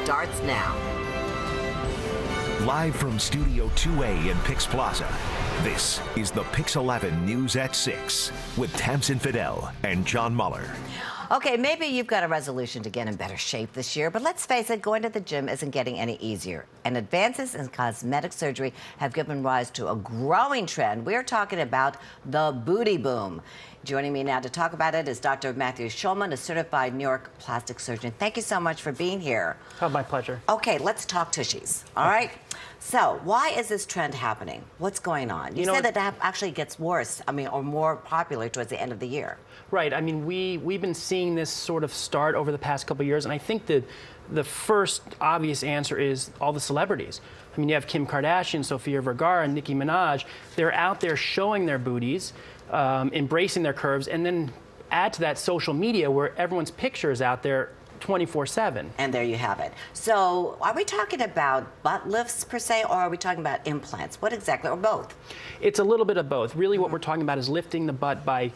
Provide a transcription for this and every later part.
starts now. Live from Studio 2A in PIX Plaza, this is the PIX11 News at 6 with Tamsin Fidel and John Muller. Okay, maybe you've got a resolution to get in better shape this year, but let's face it, going to the gym isn't getting any easier. And advances in cosmetic surgery have given rise to a growing trend. We're talking about the booty boom. Joining me now to talk about it is Dr. Matthew Schulman, a certified New York plastic surgeon. Thank you so much for being here. Oh, my pleasure. Okay, let's talk tushies, all right? So, why is this trend happening? What's going on? You said that actually gets worse, or more popular towards the end of the year. Right. I mean, we've been seeing this sort of start over the past couple of years, and I think the first obvious answer is all the celebrities. I mean, you have Kim Kardashian, Sofia Vergara, Nicki Minaj. They're out there showing their booties, embracing their curves, and then add to that social media where everyone's picture is out there 24/7. And there you have it. So are we talking about butt lifts per se, or are we talking about implants? What exactly, or both? It's a little bit of both. Really what we're talking about is lifting the butt by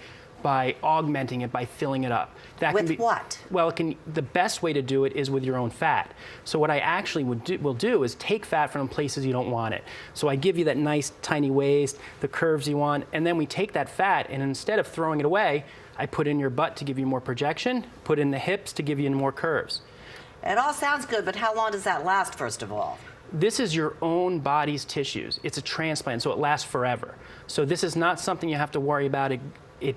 augmenting it, by filling it up. That with what? Well, the best way to do it is with your own fat. So what I actually will do is take fat from places you don't want it. So I give you that nice tiny waist, the curves you want, and then we take that fat, and instead of throwing it away, I put in your butt to give you more projection, put in the hips to give you more curves. It all sounds good, but how long does that last, first of all? This is your own body's tissues. It's a transplant, so it lasts forever. So this is not something you have to worry about it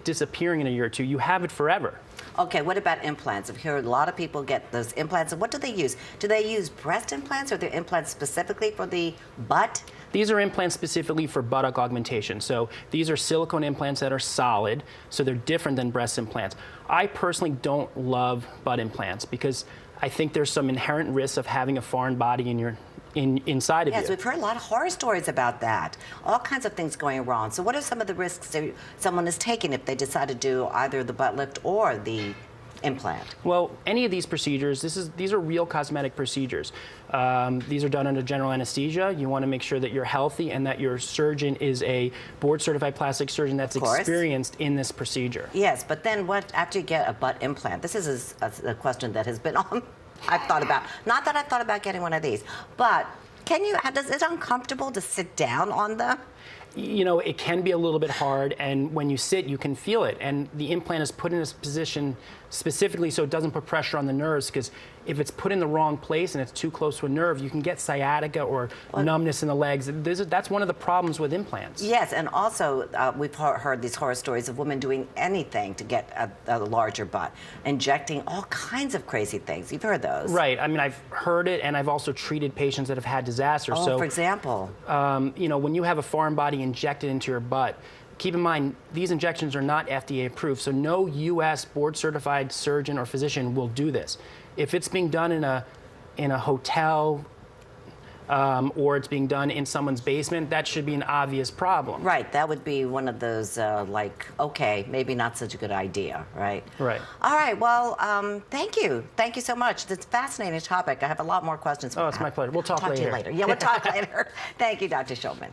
disappearing in a year or two. You have it forever. Okay, what about implants? I've heard a lot of people get those implants. And what do they use? Do they use breast implants, or are they implants specifically for the butt? These are implants specifically for buttock augmentation. So these are silicone implants that are solid, so they're different than breast implants. I personally don't love butt implants because I think there's some inherent risks of having a foreign body inside of you. Yes, we've heard a lot of horror stories about that. All kinds of things going wrong. So what are some of the risks that someone is taking if they decide to do either the butt lift or the implant? Well, any of these procedures, these are real cosmetic procedures. These are done under general anesthesia. You want to make sure that you're healthy and that your surgeon is a board-certified plastic surgeon that's experienced in this procedure. Yes, but then what after you get a butt implant? This is a question that has been on. I've thought about, not that I've thought about getting one of these, but is it uncomfortable to sit down on them? You know, it can be a little bit hard, and when you sit, you can feel it. And the implant is put in this position specifically so it doesn't put pressure on the nerves, because if it's put in the wrong place and it's too close to a nerve, you can get sciatica or numbness in the legs. That's one of the problems with implants. Yes, and also we've heard these horror stories of women doing anything to get a larger butt, injecting all kinds of crazy things. You've heard those. Right. I mean, I've heard it, and I've also treated patients that have had disasters. Oh, so, for example? You know, when you have a foreign body injected into your butt, keep in mind, these injections are not FDA approved, so no U.S. board-certified surgeon or physician will do this. If it's being done in a hotel or it's being done in someone's basement, that should be an obvious problem. Right, that would be one of those, okay, maybe not such a good idea, right? Right. All right, well, thank you. Thank you so much. It's a fascinating topic. I have a lot more questions. Oh, it's my pleasure. We'll talk later. To you later. Yeah, we'll talk later. Thank you, Dr. Schulman.